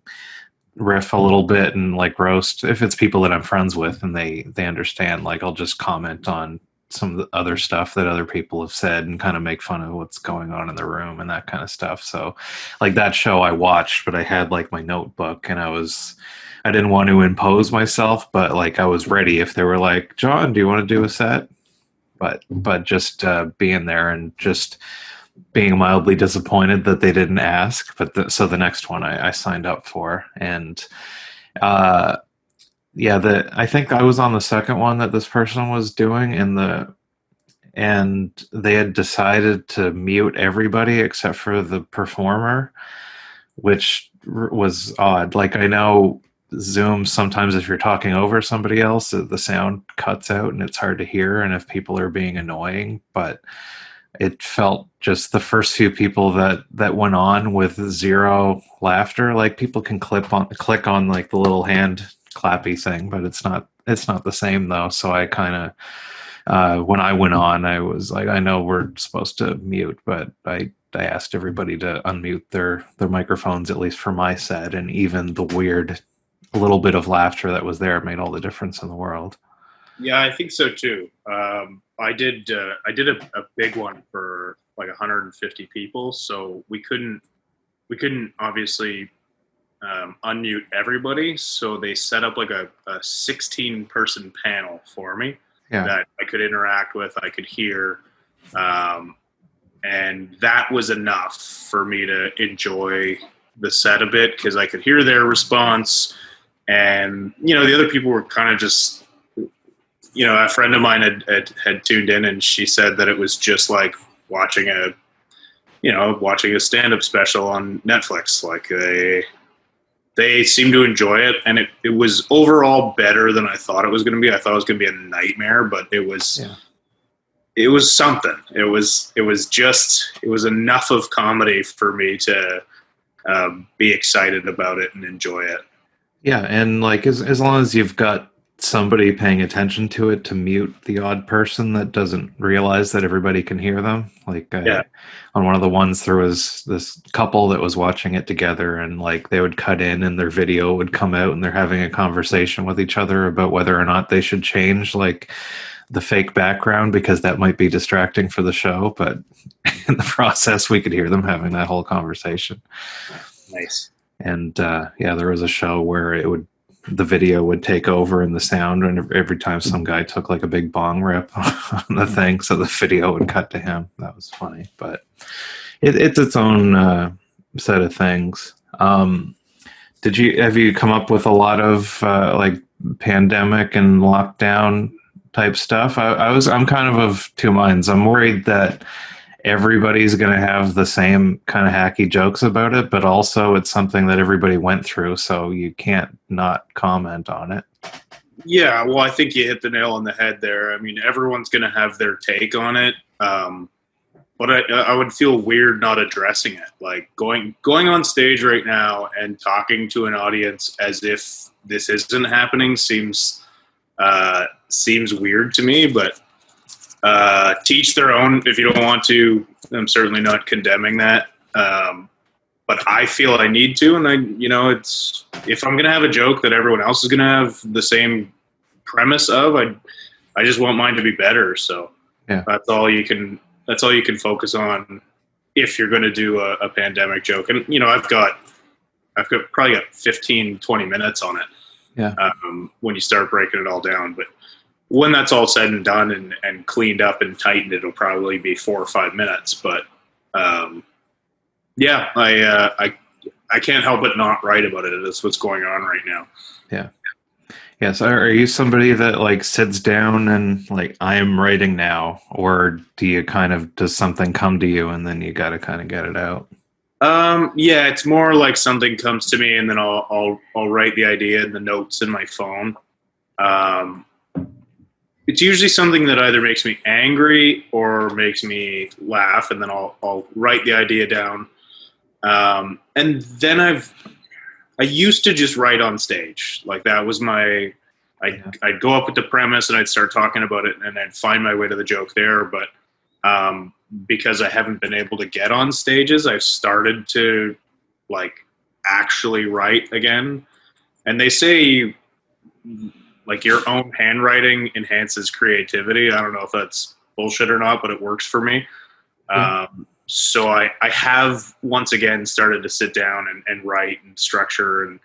riff a little bit and like roast if it's people that I'm friends with and they understand. Like, I'll just comment on some of the other stuff that other people have said and kind of make fun of what's going on in the room and that kind of stuff. So like that show I watched, but I had like my notebook, and I didn't want to impose myself, but like I was ready if they were like, John, do you want to do a set? But just being there and just being mildly disappointed that they didn't ask. But so the next one I signed up for, and I think I was on the second one that this person was doing, and and they had decided to mute everybody except for the performer, which was odd. Like, I know Zoom, sometimes if you're talking over somebody else, the sound cuts out and it's hard to hear, and if people are being annoying, but it felt just the first few people that went on with zero laughter. Like, people can click on like the little hand clappy thing, but it's not the same though. So I kind of, when I went on, I was like, I know we're supposed to mute, but I asked everybody to unmute their microphones, at least for my set, and even the weird little bit of laughter that was there made all the difference in the world. Yeah, I think so too. I did a big one for like 150 people, so we couldn't obviously unmute everybody. So they set up like a 16-person panel for me that I could interact with, I could hear, and that was enough for me to enjoy the set a bit because I could hear their response, and the other people were kind of just. A friend of mine had tuned in, and she said that it was just like watching a stand-up special on Netflix. Like they seemed to enjoy it, and it was overall better than I thought it was going to be. I thought it was going to be a nightmare, but it was something. It was enough of comedy for me to be excited about it and enjoy it. Yeah, and like as long as you've got somebody paying attention to it to mute the odd person that doesn't realize that everybody can hear them. Like on one of the ones, there was this couple that was watching it together, and like they would cut in and their video would come out and they're having a conversation with each other about whether or not they should change like the fake background because that might be distracting for the show. But in the process, we could hear them having that whole conversation. Nice. And there was a show where the video would take over in the sound, and every time some guy took like a big bong rip on the thing, so the video would cut to him. That was funny, but it's its own set of things. Have you come up with a lot of like pandemic and lockdown type stuff? I'm kind of two minds. I'm worried that everybody's going to have the same kind of hacky jokes about it, but also it's something that everybody went through, so you can't not comment on it. Yeah, well, I think you hit the nail on the head there. I mean, everyone's going to have their take on it, but I would feel weird not addressing it. Like going on stage right now and talking to an audience as if this isn't happening seems weird to me, but teach their own if you don't want to. I'm certainly not condemning that. But I feel I need to, and it's if I'm going to have a joke that everyone else is going to have the same premise of, I just want mine to be better. So that's all you can focus on if you're going to do a pandemic joke. And I've probably got 15, 20 minutes on it. Yeah. When you start breaking it all down, but when that's all said and done and cleaned up and tightened, it'll probably be 4 or 5 minutes. But I can't help but not write about it. That's what's going on right now. Yeah. Yeah. So are you somebody that like sits down and like, I am writing now, or does something come to you and then you got to kind of get it out? Yeah, it's more like something comes to me and then I'll write the idea in the notes in my phone. It's usually something that either makes me angry or makes me laugh, and then I'll write the idea down. And then I used to just write on stage. Like that was I'd go up with the premise and I'd start talking about it and I'd find my way to the joke there. But because I haven't been able to get on stages, I've started to like actually write again. And they say like your own handwriting enhances creativity. I don't know if that's bullshit or not, but it works for me. So I have once again started to sit down and write and structure and,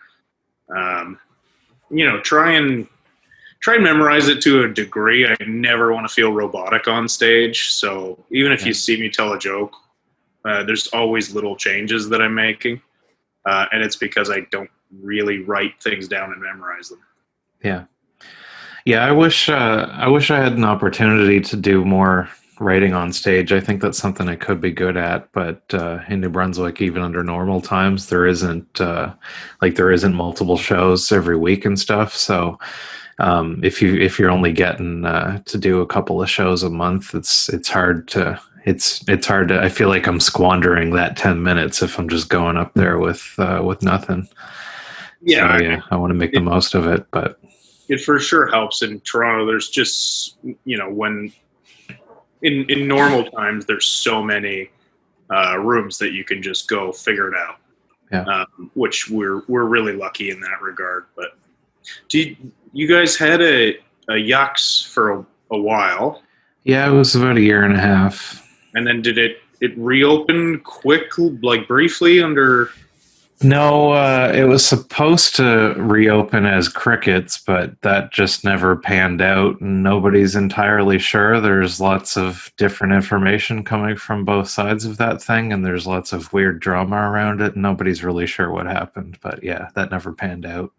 try and memorize it to a degree. I never want to feel robotic on stage. So even if you see me tell a joke, there's always little changes that I'm making. And it's because I don't really write things down and memorize them. Yeah. Yeah. I wish I had an opportunity to do more writing on stage. I think that's something I could be good at, but in New Brunswick, even under normal times, there isn't multiple shows every week and stuff. So if you're only getting to do a couple of shows a month, it's hard to I feel like I'm squandering that 10 minutes if I'm just going up there with nothing. Yeah, So, I want to make the most of it, but it for sure helps in Toronto. There's just, when in normal times, there's so many rooms that you can just go figure it out. Yeah. Which we're really lucky in that regard. But you guys had a Yucks for a while? Yeah, it was about a year and a half. And then did it reopen quickly, like briefly under? No, it was supposed to reopen as Crickets, but that just never panned out. And nobody's entirely sure. There's lots of different information coming from both sides of that thing, and there's lots of weird drama around it. Nobody's really sure what happened, but yeah, that never panned out.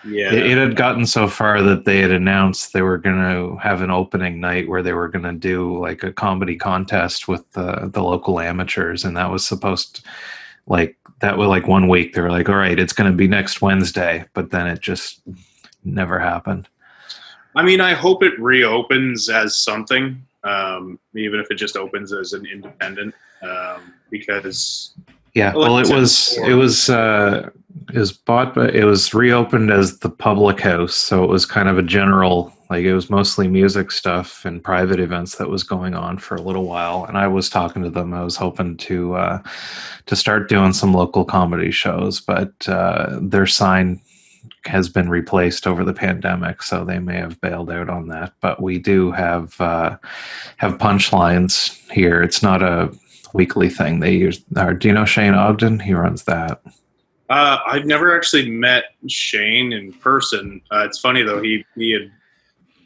Yeah, it had gotten so far that they had announced they were going to have an opening night where they were going to do like a comedy contest with the local amateurs, and that was supposed to, that was like 1 week. They were like, all right, it's going to be next Wednesday, but then it just never happened. I mean, I hope it reopens as something, even if it just opens as an independent, because. Yeah, well, it was bought, but it was reopened as the Public House, so it was kind of a general, it was mostly music stuff and private events that was going on for a little while. And I was talking to them. I was hoping to start doing some local comedy shows, but their sign has been replaced over the pandemic, so they may have bailed out on that. But we do have punchlines here. It's not a weekly thing. They use. Do you know Shane Ogden? He runs that. I've never actually met Shane in person. It's funny though. He had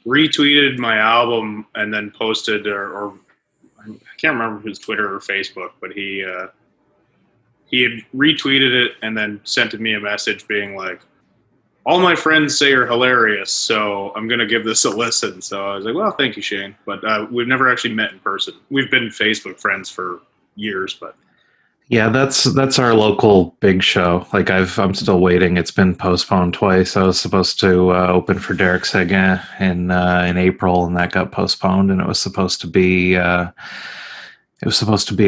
retweeted my album and then posted, or I can't remember his Twitter or Facebook, but he had retweeted it and then sent me a message being like, all my friends say you're hilarious, so I'm going to give this a listen. So I was like, well, thank you, Shane. But we've never actually met in person. We've been Facebook friends for years, but. Yeah, that's our local big show. I'm still waiting. It's been postponed twice. I was supposed to open for Derek Seguin in April, and that got postponed. And it was supposed to be a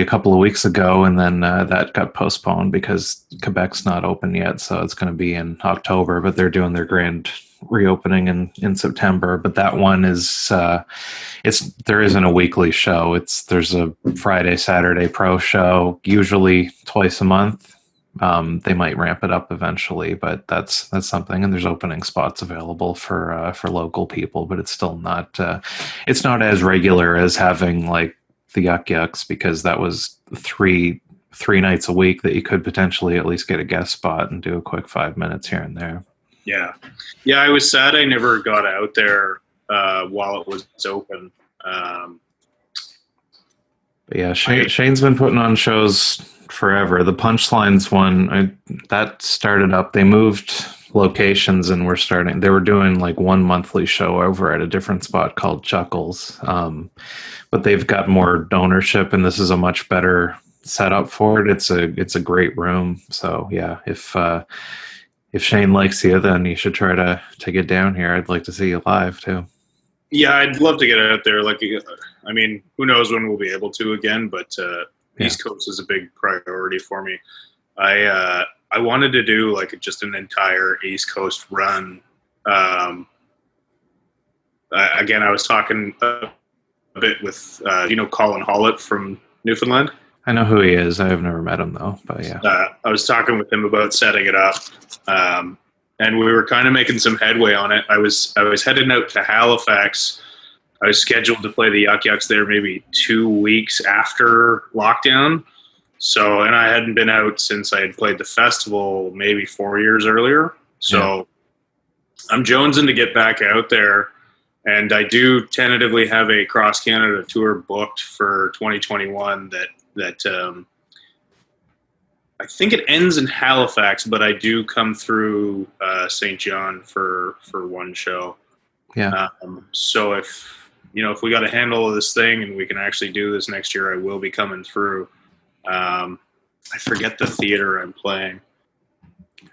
couple of weeks ago, and then that got postponed because Quebec's not open yet. So it's going to be in October, but they're doing their grand reopening in September. But that one is there isn't a weekly show. There's a Friday, Saturday pro show, usually twice a month. They might ramp it up eventually, but that's something. And there's opening spots available for local people, but it's still not it's not as regular as having like the Yuck Yucks, because that was three nights a week that you could potentially at least get a guest spot and do a quick 5 minutes here and there. Yeah, I was sad I never got out there while it was open. But yeah, Shane's been putting on shows forever. The Punchlines one, that started up. They moved locations and they were doing like one monthly show over at a different spot called Chuckles. But they've got more donorship, and this is a much better setup for it. It's a great room. So yeah, if Shane likes you, then you should try to get down here. I'd like to see you live too. Yeah, I'd love to get out there. I mean, who knows when we'll be able to again, but East Coast is a big priority for me. I wanted to do just an entire East Coast run. Again, I was talking a bit with, Colin Hollett from Newfoundland. I know who he is. I have never met him though, but yeah. I was talking with him about setting it up, and we were kind of making some headway on it. I was heading out to Halifax. I was scheduled to play the Yuck Yucks there maybe 2 weeks after lockdown. So, and I hadn't been out since I had played the festival maybe 4 years earlier. So I'm jonesing to get back out there. And I do tentatively have a cross Canada tour booked for 2021 that I think it ends in Halifax, but I do come through St. John for one show. Yeah. So if if we got a handle of this thing and we can actually do this next year, I will be coming through. I forget the theater I'm playing.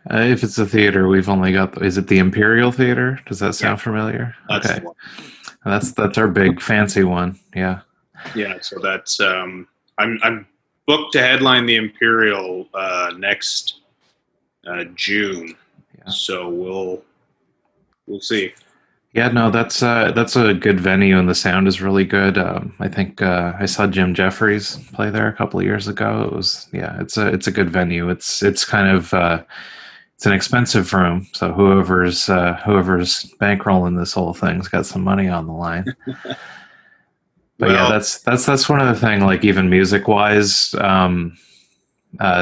If it's a theater, we've only got. Is it the Imperial Theater? Does that sound familiar? That's Okay, the one. that's our big fancy one. Yeah. Yeah, so that's I'm booked to headline the Imperial next June. Yeah. So we'll see. Yeah, no, that's a good venue, and the sound is really good. I think I saw Jim Jeffries play there a couple of years ago. It's a good venue. It's kind of it's an expensive room, so whoever's bankrolling this whole thing's got some money on the line. But yeah, that's one of the thing. Like even music wise,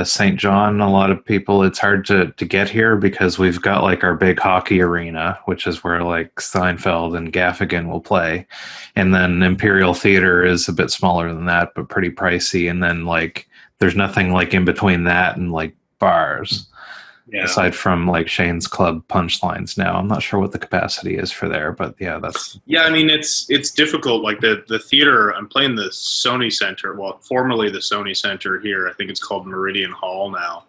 St. John, a lot of people, it's hard to get here because we've got like our big hockey arena, which is where like Seinfeld and Gaffigan will play. And then Imperial Theater is a bit smaller than that, but pretty pricey. And then like there's nothing like in between that and like bars. Yeah. Aside from like Shane's Club Punchlines now. I'm not sure what the capacity is for there, but yeah, that's... Yeah, I mean, it's difficult. Like the theater, I'm playing the Sony Center, well, formerly the Sony Center here. I think it's called Meridian Hall now.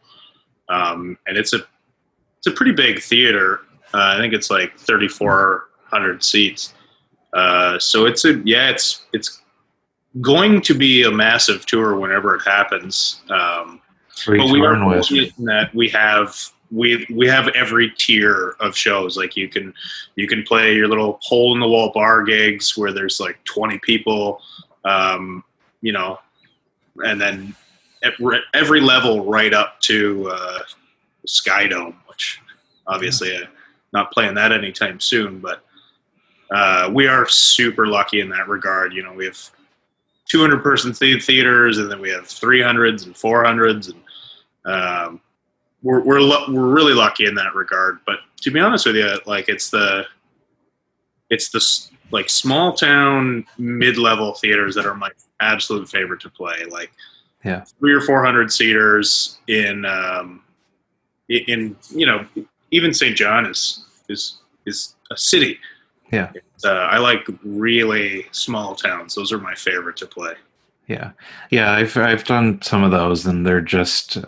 And it's a pretty big theater. I think it's like 3,400 seats. So it's going to be a massive tour whenever it happens. But we are fortunate in that we have every tier of shows. Like you can play your little hole in the wall bar gigs where there's like 20 people, and then every level right up to Sky Dome, which obviously I'm not playing that anytime soon. But we are super lucky in that regard. We have 200-person theaters, and then we have 300s and 400s, and we're really lucky in that regard. But to be honest with you, like it's the like small town mid-level theaters that are my absolute favorite to play. Like 300 or 400 seaters in even St. John is a city. Yeah. I like really small towns. Those are my favorite to play. Yeah. I've done some of those, and they're just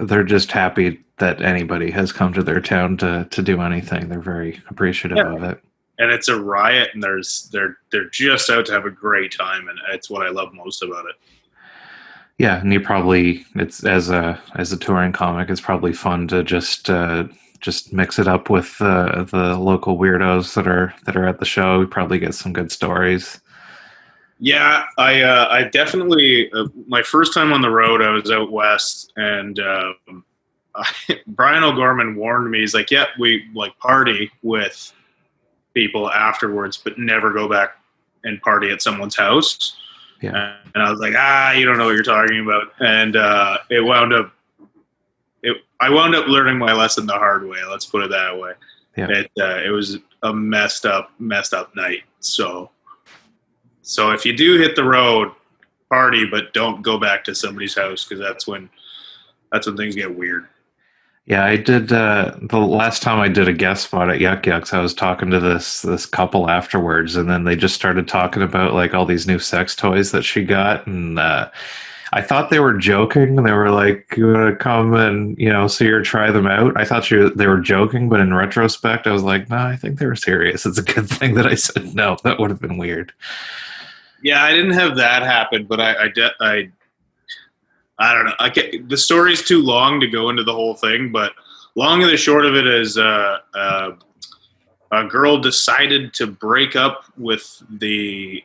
happy that anybody has come to their town to do anything. They're very appreciative of it. And it's a riot, and they're just out to have a great time, and it's what I love most about it. Yeah, and it's as a touring comic, it's probably fun to just mix it up with the local weirdos that are at the show. We probably get some good stories. Yeah, I definitely my first time on the road, I was out west, and Brian O'Gorman warned me. He's like, "Yeah, we like party with people afterwards, but never go back and party at someone's house." Yeah, and I was like, you don't know what you're talking about, and I wound up learning my lesson the hard way. Let's put it that way. Yeah. It was a messed up night. So if you do hit the road, party, but don't go back to somebody's house, because that's when things get weird. Yeah, I did. The last time I did a guest spot at Yuck Yucks, I was talking to this couple afterwards, and then they just started talking about like all these new sex toys that she got, and I thought they were joking. They were like, "You want to come and see her try them out?" I thought they were joking, but in retrospect, I was like, "No, I think they were serious." It's a good thing that I said no. That would have been weird. Yeah, I didn't have that happen, but I don't know. The story's too long to go into the whole thing, but long and the short of it is a girl decided to break up with the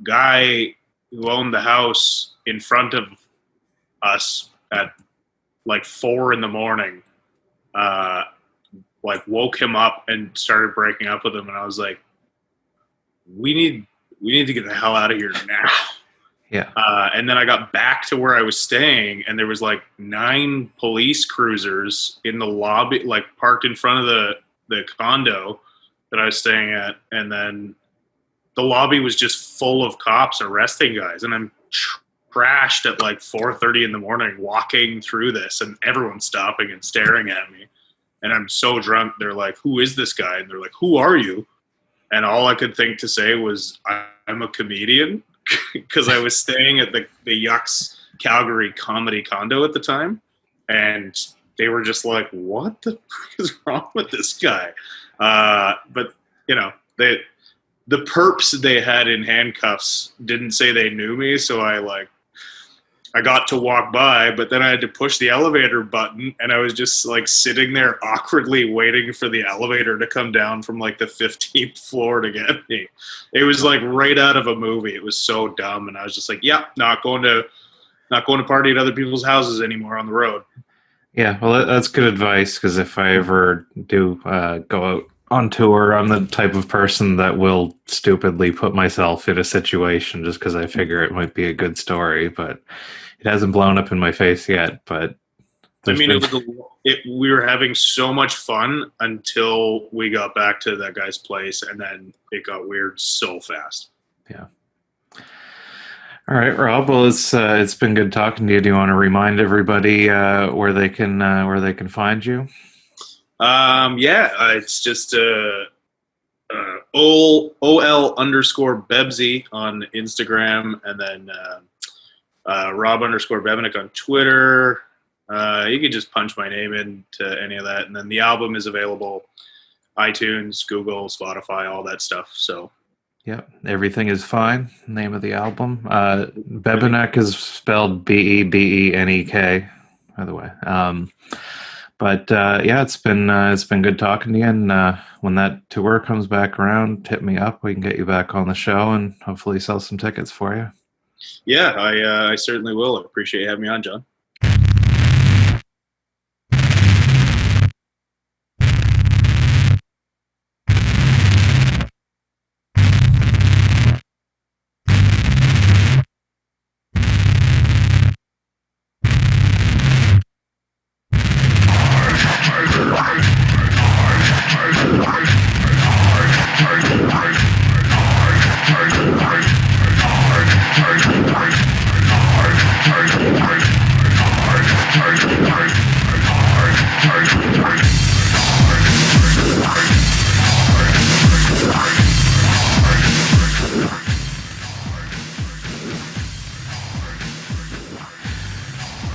guy who owned the house in front of us at like 4 a.m. Like woke him up and started breaking up with him, and I was like, we need to get the hell out of here now. Yeah. And then I got back to where I was staying, and there was like 9 police cruisers in the lobby, like parked in front of the condo that I was staying at. And then the lobby was just full of cops arresting guys. And I'm trashed at like 4:30 in the morning walking through this, and everyone's stopping and staring at me. And I'm so drunk. They're like, "Who is this guy?" And they're like, "Who are you?" and all I could think to say was, I'm a comedian, because I was staying at the Yucks Calgary Comedy Condo at the time, and they were just like, what the fuck is wrong with this guy? But, the perps they had in handcuffs didn't say they knew me, so I got to walk by, but then I had to push the elevator button, and I was just like sitting there awkwardly waiting for the elevator to come down from like the 15th floor to get me. It was like right out of a movie. It was so dumb, and I was just like, "Yeah, not going to party at other people's houses anymore on the road." Yeah, well, that's good advice, because if I ever do go out on tour, I'm the type of person that will stupidly put myself in a situation just because I figure it might be a good story, but it hasn't blown up in my face yet. But I mean, we were having so much fun until we got back to that guy's place, and then it got weird so fast. Yeah. All right, Rob. Well, it's been good talking to you. Do you want to remind everybody where they can find you? It's just OL_Bebsy on Instagram, and then Rob_Bebenek on Twitter. You can just punch my name into any of that, and then the album is available iTunes, Google, Spotify, all that stuff. So yeah, everything is fine. Name of the album. Bebenek is spelled Bebenek, by the way. But it's been good talking to you. And when that tour comes back around, hit me up. We can get you back on the show and hopefully sell some tickets for you. Yeah, I certainly will. I appreciate you having me on, John.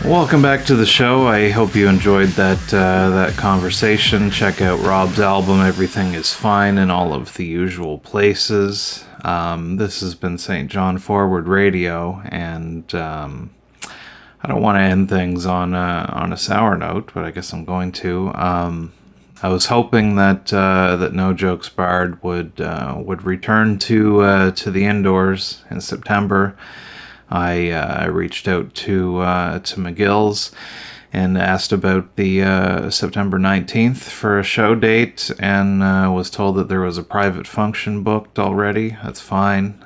Welcome back to the show. I hope you enjoyed that conversation. Check out Rob's album, Everything is Fine, in all of the usual places. This has been St. John Forward Radio, and I don't want to end things on a sour note, but I guess I'm going to. I was hoping that No Jokes Barred would return to the indoors in September. I reached out to McGill's and asked about the September 19th for a show date, and was told that there was a private function booked already. That's fine.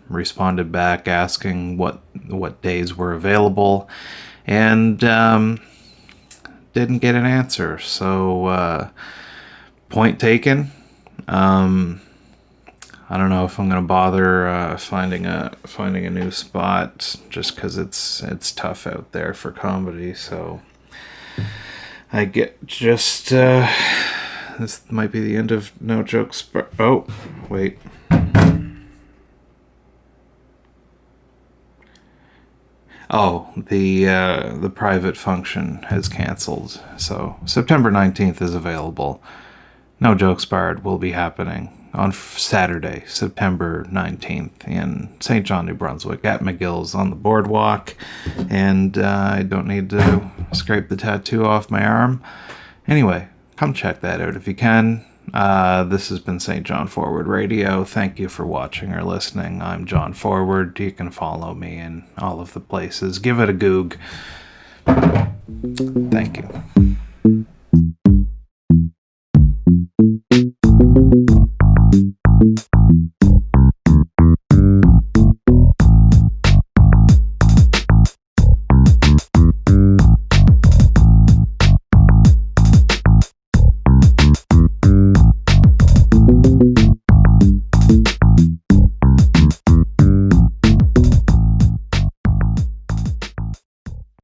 Responded back asking what days were available, and didn't get an answer. So point taken. I don't know if I'm gonna bother finding a new spot, just because it's tough out there for comedy. So I get just this might be the end of No Jokes. Oh, wait. Oh, the private function has canceled. So September 19th is available. No Jokes Barred will be happening on Saturday, September 19th in St. John, New Brunswick at McGill's on the boardwalk. And I don't need to scrape the tattoo off my arm. Anyway, come check that out if you can. This has been St. John Forward Radio. Thank you for watching or listening. I'm John Forward. You can follow me in all of the places. Give it a goog. Thank you.